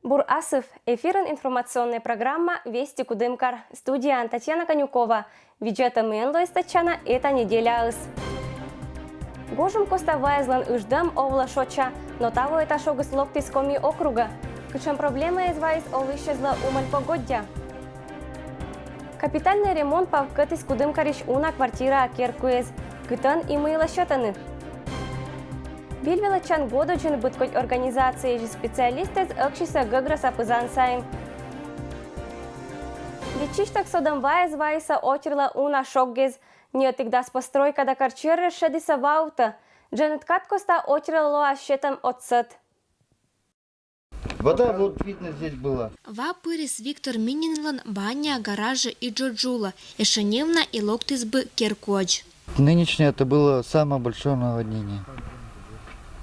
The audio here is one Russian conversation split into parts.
Бур Асыв. Эфирен информационная программа «Вести Кудымкар». Студия Татьяна Конюкова. Виджета Мэнло Истачана «Это неделя ыс». Гожим Коста Вайзлан Иждам Овла Шоча, но того это шогас локтис коми округа. Кычем проблема из Вайз Овлищезла умаль погодя. Капитальный ремонт павкатис Кудымкариш уна квартира Акеркуез. Кытан и мыла счетаны. Бильвелачан гододжин быткоть организации специалисты с Акшиса Гаграса Пызансайн. Личиштак содам Вайза отерла уна шоггез. Не отыгдас постройка да карчеры шедиса ваута. Дженет Каткоста отерла щетом отсет. Вода вот видно здесь была. Вапырис Виктор Мининлан, баня, гаражи и Джоджула, Эшеневна и Локтисбы Керкуач. Нынешнее это было самое большое наводнение.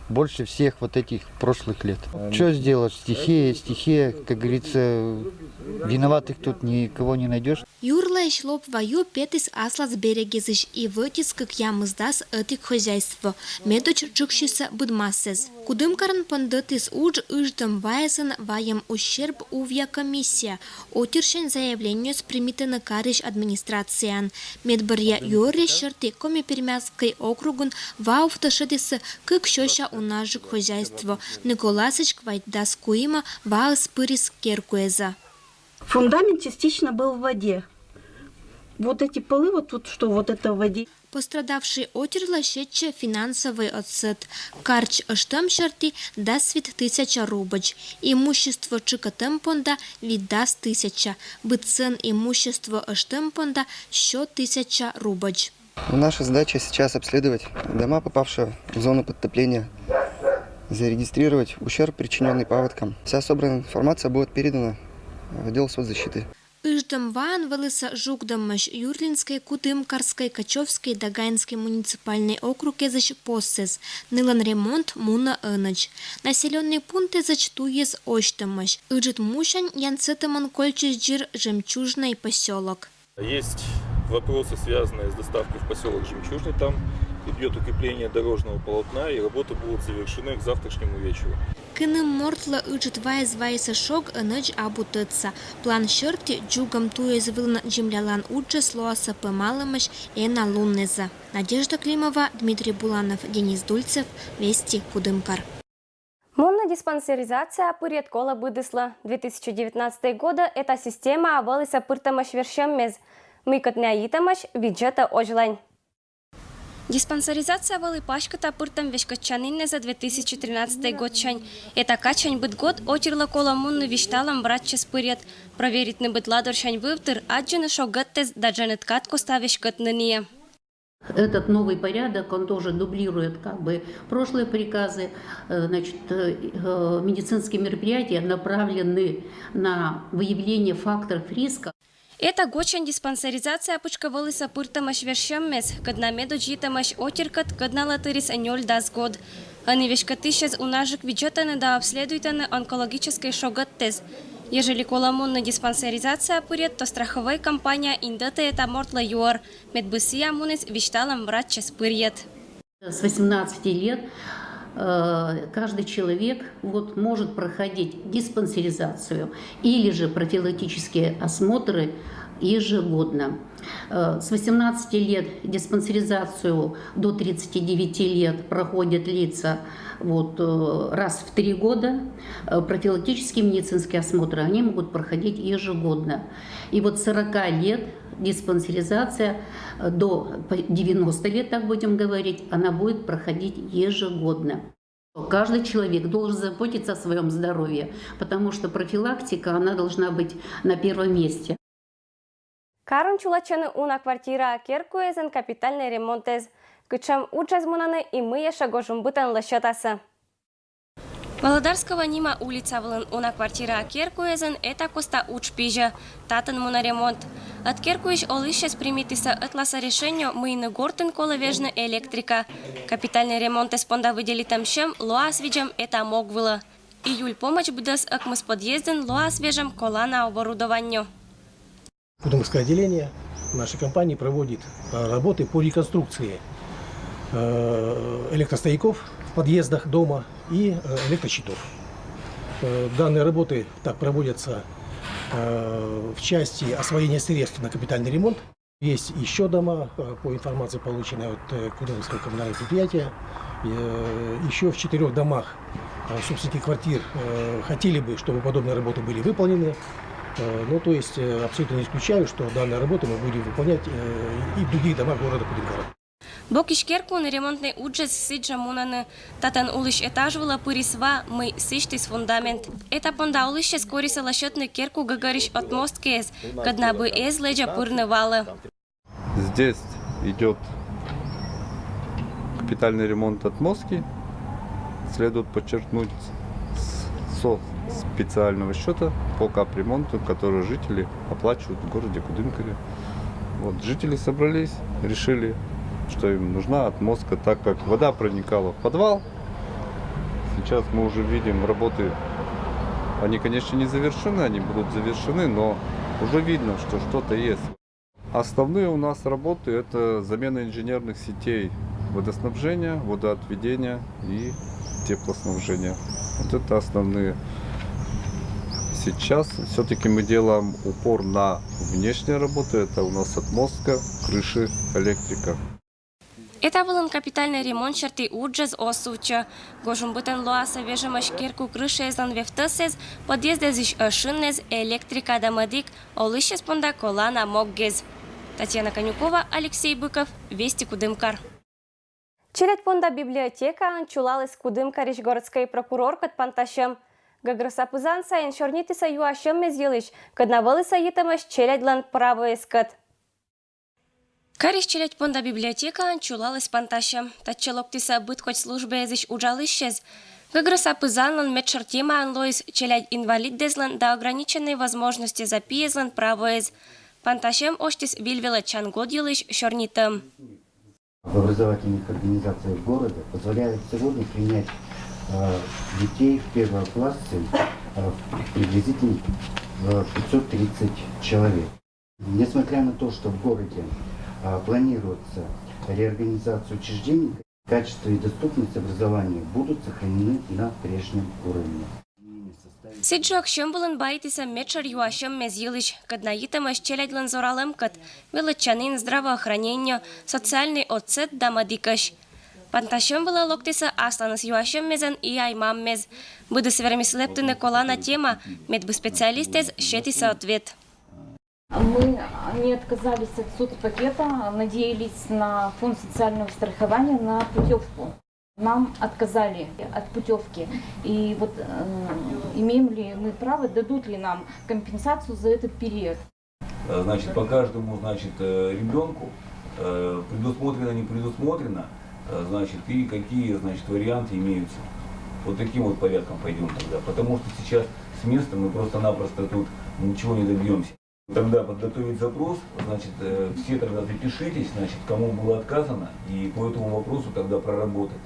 Больше всех вот этих прошлых лет. Что сделать? Стихия, как говорится, виноватых тут никого не найдешь. Юрла шлоп ваю петис аслас берегезиш и вытиск к ямыздас этик хозяйство. Медоч чукшиса будмасез. Кудымкаран пандатис удж ыждам вайзен ваем ущерб увья комиссия. Отершен заявлению с примитана кариш администрациян. Медбарья юрли шерти коми пермяской округун вауфташедиса как щоща у нажик хозяйство. Николасыч квайдас куима ваус пырис Керкуеза. Фундамент частично был в воде. Вот эти полы, вот тут что, вот это в воде. Пострадавший отерла щече финансовый отсет. Карч штамшарти даст 1000 рубач. Имущество чикатемпонда віддаст 1000. Быцен имущество штемпонда еще 1000 рубач. Наша задача сейчас обследовать дома, попавшие в зону подтопления, зарегистрировать ущерб, причиненный паводком. Вся собранная информация будет передана в отдел соцзащиты. Иждам ван велиса жукдамаш Юрлинской, Кудымкарской, Качевской, Дагаинской муниципальной округе зач посес. Нылан ремонт муна ынач. Населенные пункты зачтуез оштамаш. Иждат мушань янцетаман кольчиш джир жемчужный поселок. Есть вопросы, связанные с доставкой в поселок Жемчужный. Там идет укрепление дорожного полотна, и работы будут завершены к завтрашнему вечеру. Кыным мортла иждат вайса шок ынач абутыца. План шерти джугам туез вылна джемлялан уджа слоаса пымалымаш эна луннеза. Надежда Климова, Дмитрий Буланов, Денис Дульцев, Вести Кудымкар. Монна диспансеризация пырет кола быдысла. 2019 года эта система авалыса пыртамаш вершеммез. Мыкатня итамаш бюджета ожлань. Диспансеризация валы пашката пыртам вешкачанинне за 2013 год чань. Это качань быт год отерла кола мунны вишталам братчес пырет. Проверить не быт ладор чань вывтыр, аджины шогаттез да джанет катку ставишь катныния. Этот новый порядок, он тоже дублирует как бы прошлые приказы. Значит, медицинские мероприятия направлены на выявление факторов риска. Это гочен диспансеризация пучковалыса пыртамаш вершеммес, кадна медоджитамаш отеркат, кадна латырис анёль дас год. Они вешкатышез у нажик бюджетаны да обследуйтаны онкологической шогаттез. Ежели коламунна диспансеризация пырет, то страховая компания индата это мортла юар. Медбысия мунис вишталам вратчес пырет. С 18 лет каждый человек может проходить диспансеризацию или же профилактические осмотры ежегодно. С 18 лет диспансеризацию до 39 лет проходят лица раз в 3 года. Профилактические медицинские осмотры они могут проходить ежегодно. И 40 лет диспансеризация до 90 лет, так будем говорить, она будет проходить ежегодно. Каждый человек должен заботиться о своем здоровье, потому что профилактика, она должна быть на первом месте. Карун чулачаны уна квартира Керкуезен капитальный ремонтез. Кычам уджазмунаны и мы шагожум бытан лощатаса. Володарского нима улица Влын уна квартира Керкуезен это коста учпижа. Татан муна ремонт. От Керкуиш олышес примитиса атласа решению мыйны гортен коловежны электрика. Капитальный ремонт эспонда выделитам щем лоа свежем это могвыла. Июль помощь будас акмыс подъезден лоа свежем кола на оборудованию. Кудымкарское отделение нашей компании проводит работы по реконструкции электростояков в подъездах дома и электрощитов. Данные работы так проводятся в части освоения средств на капитальный ремонт. Есть еще дома, по информации, полученной от Кудымского коммунального предприятия. Еще в 4 домах собственники квартир хотели бы, чтобы подобные работы были выполнены. Ну, то есть абсолютно не исключаю, что данные работы мы будем выполнять и в других домах города Кудымкара. Бокиш керкун ремонтный уджес сиджа мунаны, татан улыш этаж вала пырисва мы сиштис фундамент. Это понда улыше скориса лашетный керку гагариш от мосткес, когда бы эз леджа пырны валы. Здесь идет капитальный ремонт отмостки. Следует подчеркнуть со специального счета по капремонту, который жители оплачивают в городе Кудымкаре. Вот, жители собрались, решили, что им нужна отмостка, так как вода проникала в подвал. Сейчас мы уже видим работы, они, конечно, не завершены, они будут завершены, но уже видно, что что-то есть. Основные у нас работы – это замена инженерных сетей водоснабжения, водоотведения и теплоснабжения. Вот это основные. Сейчас все-таки мы делаем упор на внешние работы. Это у нас отмостка, крыши, электрика. Это был капитальный ремонт черты уджез осуча. Гожум бытен лоаса вежемаш керку крыши эзан вефтасез, подъезде зиш шинез, электрика дамадик, олыще спонда колана моггез. Татьяна Конюкова, Алексей Быков, Вести Кудымкар. Челет понда библиотека чулалась Кудымкариш городской прокурор кат панташем. Гаграса пызан сайын шорнитиса юашем мезелыш, каднавалыса етамаш челядлан право искат. Кариш челядь понда библиотека чулалась панташем. Татчелоктиса быт хоть службе езыш уджалышез. Гаграса пызанлан медшартима анлоис челядь инвалид дезлан до ограниченной возможности запиезлан право из. Панташем оштис вильвела чангодилыш шорнитам. В образовательных организациях города позволяет сегодня принять детей в первые классы приблизительно 530 человек. Несмотря на то, что в городе планируется реорганизация учреждений, качество и доступность образования будут сохранены на прежнем уровне. Сиджок шембулын байтиса мечер юашем мезилыш, каднаитамаш челядлан зоралем кат, величанин здравоохранение, социальный отцет дамадикаш. Панташем была локтиса асланас юашем мезен и аймам мез. Буду свермислептыны колана тема, медбы специалистез шетиса ответ. Мы не отказались от соцпакета, надеялись на фонд социального страхования, на путевку. Нам отказали от путевки. И вот имеем ли мы право, дадут ли нам компенсацию за этот период? Значит, по каждому, значит, ребенку предусмотрено, не предусмотрено, значит, и какие, значит, варианты имеются. Вот таким вот порядком пойдем тогда. Потому что сейчас с места мы просто-напросто тут ничего не добьемся. Тогда подготовить запрос, значит, все тогда запишитесь, значит, кому было отказано, и по этому вопросу тогда проработать.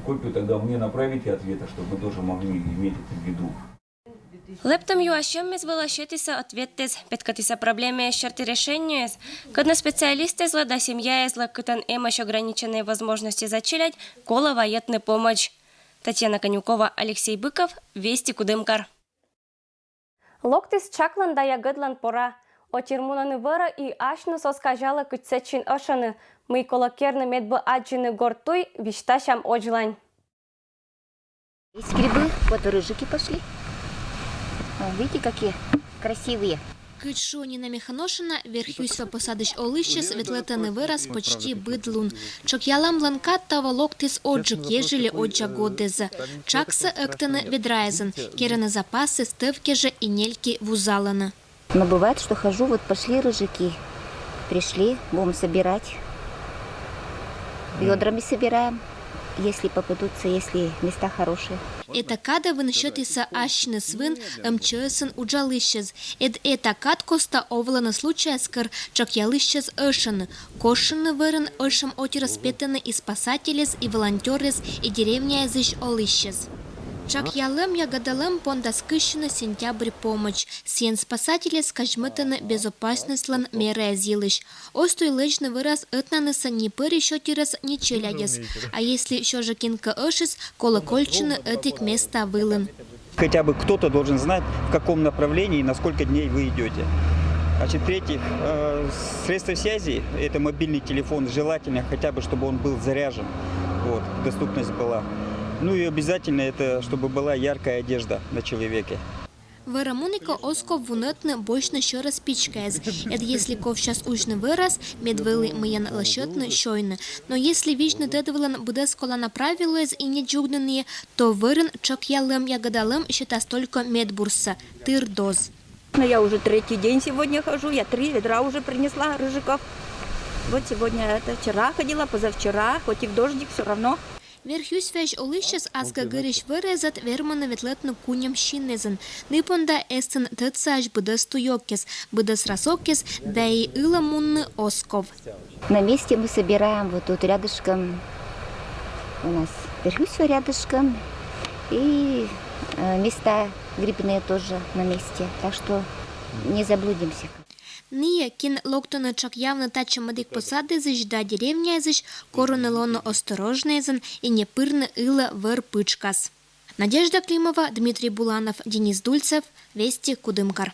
Копию тогда мне направите ответа, чтобы мы тоже могли иметь это в виду. Лептом юашем мез была шетиса ответтез, петкатиса проблеме шерти решениес, когда специалисты зла да семья зла кытан эмаш ограниченные возможности зачелять, кола воетны помощь. Татьяна Конюкова, Алексей Быков, Вести Кудымкар. Локтис чаклан да ягыдлан пора. Отирмунаны вара и ашны соскажала кытсечин ошаны. Мы колокерны медбы аджины гортуй, вишташам оджлань. Есть грибы, вот рыжики пошли. Видите, какие красивые. Кычшонина механошина верхюйсва посадыш олыще светлетаны выраз почти быдлун. Чокялам ланкаттава локтис оджик ежели оджа годеза. Чакса эктаны ведраезен. Кераны запасы стывки же и нельки вузаланы. Но бывает, что хожу, вот пошли рыжики. Пришли, будем собирать. Ведрами собираем. Если попадутся, если места хорошие. Это када выншетиса ашны свин МЧСен уджалыщез. Это кад коста овлана случая скр чокялыщез эшен. Кошины вырен эшем отираспетаны и спасателес, и волонтерес, и деревня языш олыщез. Чакьялым ягодалым пондаскыщена сентябрь помощь. Сен спасатели скажмытаны безопасностьлан меры зилыш. Остой лычный выраз этнанеса не перещетирас, не челядес. А если еще же кинка эшис, колокольчины этик места вылын. Хотя бы кто-то должен знать, в каком направлении и на сколько дней вы идете. Значит, в-третьих, средства связи, это мобильный телефон, желательно хотя бы, чтобы он был заряжен, вот, доступность была. Ну и обязательно это, чтобы была яркая одежда на человеке. Верамоника Осков вунетне бойшне що раз пічкез. Ед если ковчас учне вираз, медвели миен лащетне щойне. Но если вічне дедвелен буде сколана правилуез и не джугнені, то вирен чок ялем ягодалем считас только медбурса, тыр-доз. Я уже 3-й день сегодня хожу, я 3 ведра уже принесла рыжиков. Вот сегодня это, вчера ходила, позавчера, хоть и в дождик, все равно. Верхюсвяж олищес азга гыриш вырезат вермана ветлетну куням щинезен. Нипонда эстен тыцаш быдас туёккес, быдас расоккес, да и ыла мунны Осков. На месте мы собираем вот тут рядышком, у нас Верхюсва рядышком, и места грибные тоже на месте, так что не заблудимся. Ния кин локтоночок явно тача мадик посады зыш да деревня зыш, коронелоно осторожнезен и не пырны ыла вырпычкас. Надежда Климова, Дмитрий Буланов, Денис Дульцев, Вести Кудымкар.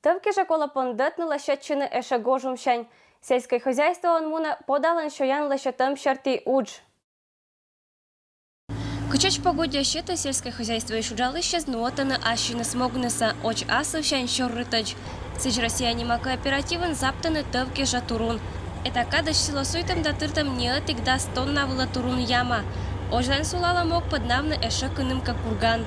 Товки же коло пондетну лащетчини еше гожумщань. Сельское хозяйство он муна подалан шоян лащетам шарти удж. Кучач погодя щета сельское хозяйство и шуджалище знуотаны ашины смогнеса, оч асовщань щоррытач. Сыч россиянима кооперативын заптаны товки же турун. Это кадыш силосуйтам да тыртам неотик да стонна вла турун яма. Ождан сулала мог поднавны эше кынымка курган.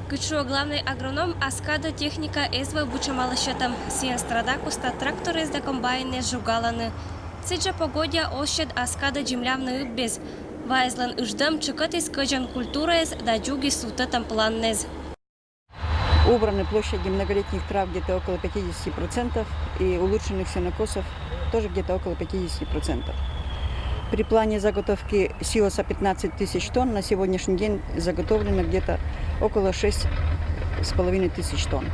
Кычуо главный агроном Аскада техника эзва бучамала щетам. Сиен страдакуста тракторы да комбайны жугаланы. Сыджа погодя ощет Аскада джимлявны без. Вайзлан уждам чекати скажен культурез да джуги сутатам планнез. Убраны площади многолетних трав где-то около 50% и улучшенных сенокосов тоже где-то около 50%. При плане заготовки силоса 15 тысяч тонн на сегодняшний день заготовлено где-то около 6,5 тысяч тонн.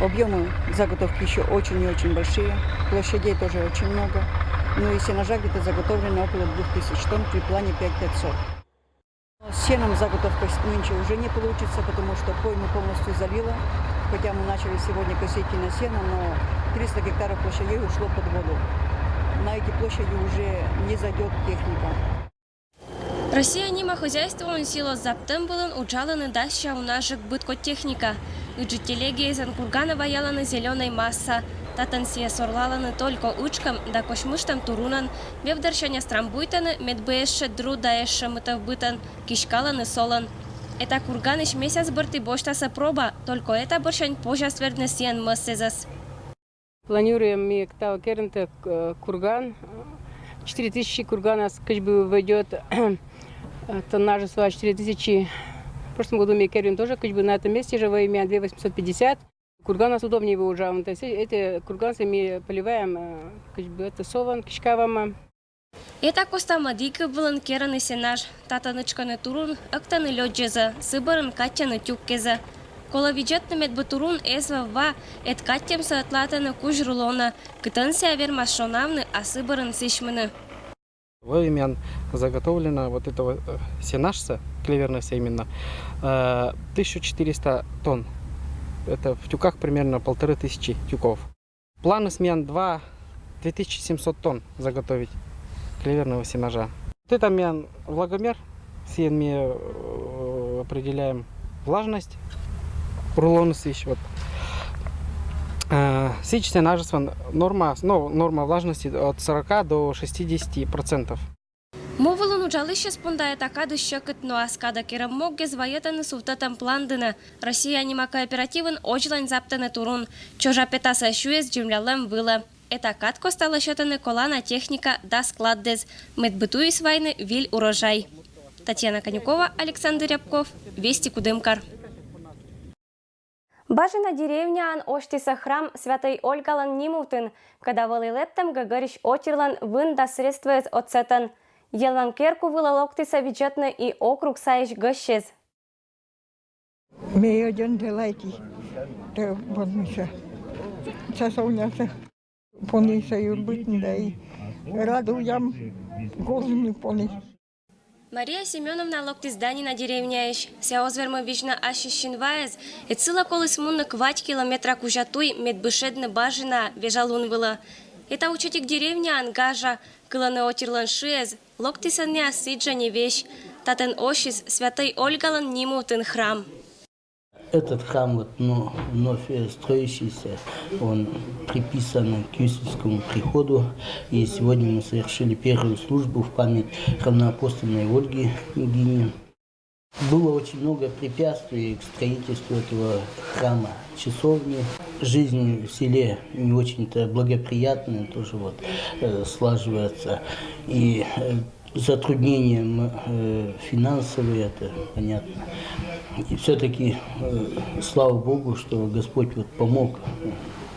Объемы заготовки еще очень и очень большие, площадей тоже очень много. Ну и сенажа где-то заготовлено около 2000 тонн при плане 5500. С сеном заготовка нынче уже не получится, потому что пойму полностью залило. Хотя мы начали сегодня косить и на сено, но 300 гектаров площадей ушло под воду. На эти площади уже не зайдет техника. Россия нима хозяйство он сило заптем был учаланы дальше у наших быткотехника. Иджи телеги из Анкургана ваялана зеленой масса. Татансия сорлаланы только учкам, да кошмыштам турунан, бевдаршаня страмбуйтаны, медбэшэ дру даэшэ мытавбытан, кишкаланы солан. Это курганыш месяц бырты боштаса проба, только это боршань пожа сверднесен мэссезас. Планируем мы к кернте курган. 4000 кургана как бы войдет тоннажа своя 4000. В прошлом году мы кернем тоже как бы на этом месте же во имя 2850. Курган нас удобнее выужаем. То есть эти курганцы мы поливаем как бы это сован кишкавама. Это коста мадика булан кераны сенаж, татанычканы турун, актаны лёджеза, сыбырын катяны тюккеза. Кола виджетны медбатурун эсва эт катемса атлатаны кужрулона, кытанся вермашонавны, а сыбырын сишмыны. Во имя заготовлено вот этого сенажца, клеверного именно, 1400 тонн. Это в тюках примерно 1500 тюков. Планы смен 2700 тонн заготовить клеверного сенажа. Вот это мен влагомер, сен мы определяем влажность, рулоны сыщ. Вот. Сыщ сенажество норма влажности от 40 до 60%. Мовылын учалище спондая такады щекыт, но аскада керам могге зваетаны суфтатам пландына. Россия анима кооперативын очлань заптаны турун. Чожа петаса шуез джимлялем вылы. Это катко стала щетаны колана техника да складдез. Медбытуи свайны виль урожай. Татьяна Конюкова, Александр Рябков, Вести Кудымкар. Бажина деревня ан оштиса храм святой Ольгалан нимутын, когда вылы лептам гагарищ отирлан вын да средства от сетан. Елан керку вила локтиса бюджетна и округ саиш гъщез. Мейоден делайти, те бонмиша, часовнята. Понишаю битндей. Радуям голыми пони. Мария Семеновна локтиздани на деревняеш. Ся озверма вижна ашишин ваез. И цила колыс мунна квать километра кужатуй медбышедны бажина вежалун вила. Это учетик деревня ангажа, кыланы отирлан шиез, локтисанне асиджа не вещь. Татен ошис святой Ольгалан нимутын храм. Этот храм, вот, вновь строящийся, он приписан к Иисусскому приходу. И сегодня мы совершили первую службу в память равноапостольной Ольги княгини. Было очень много препятствий к строительству этого храма, часовни. Жизнь в селе не очень-то благоприятная, тоже вот слаживается. И затруднения финансовые, это понятно. И все-таки, слава Богу, что Господь вот помог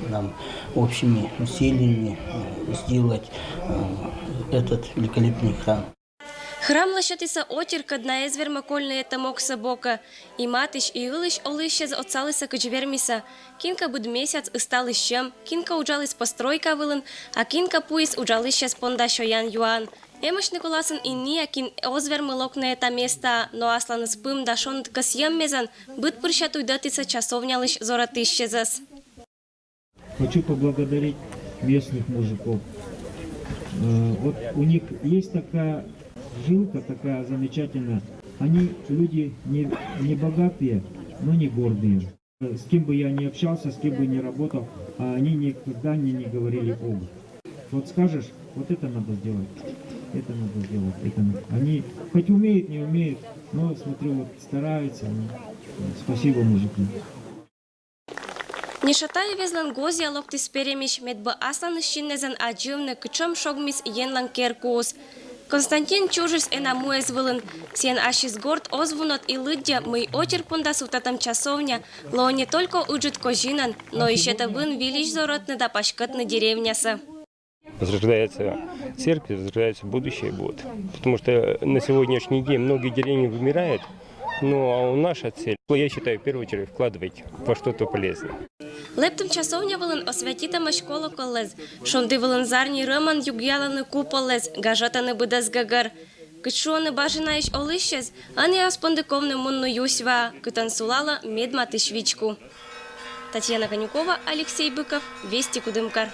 нам общими усилиями сделать этот великолепный храм. Храм лишатися отірка дна езверма кольне тамокса бока. І матиш, і вилиш олище оцалися кочверміса. Кінка буд місяць стали щем, кінка уджалис постройка вилен, а кінка пуїс уджалище спонда шоян юан. Емеш Николасен и ниякин озвермы локне это место, но аслан спым дашон ткасьем мезан, быт пырщатуй датица часовня лишь зоратыщезас. Хочу поблагодарить местных мужиков. Вот у них есть такая жилка, такая замечательная. Они люди не богатые, но не гордые. С кем бы я ни общался, с кем бы ни работал, они никогда мне не говорили Богу. Вот скажешь, вот это надо сделать. Это надо сделать, это надо. Они хоть умеют, не умеют, но, смотрю, вот стараются. Спасибо, мужики. Не шатая везлан гозия локтис перемеш медба аслан щиннезан адживны кычом шогмис енлан керкус. Константин Чужис энамуэс вылын. Сен ашис горд озвунот и лыдя мый отер пундасу татам часовня, ло не только уджит кожинан, но и щетовын вилищ зоротны да пашкотны деревняса. Возрождается церковь, возрождается будущее будет. Потому что на сегодняшний день многие деревни вымирают, но наша цель, я считаю, в первую очередь, вкладывать во что-то полезное. Лептом часовня вилен освятітама школа колез, шонди вилен зарні роман юг'ялани куполез, гажатани бидас гагар. Кичуони бажинаєш олищез, а не оспондиковне мунну юсьва, китансулала медмати швічку. Татьяна Конюкова, Алексей Быков, Вести Кудымкар.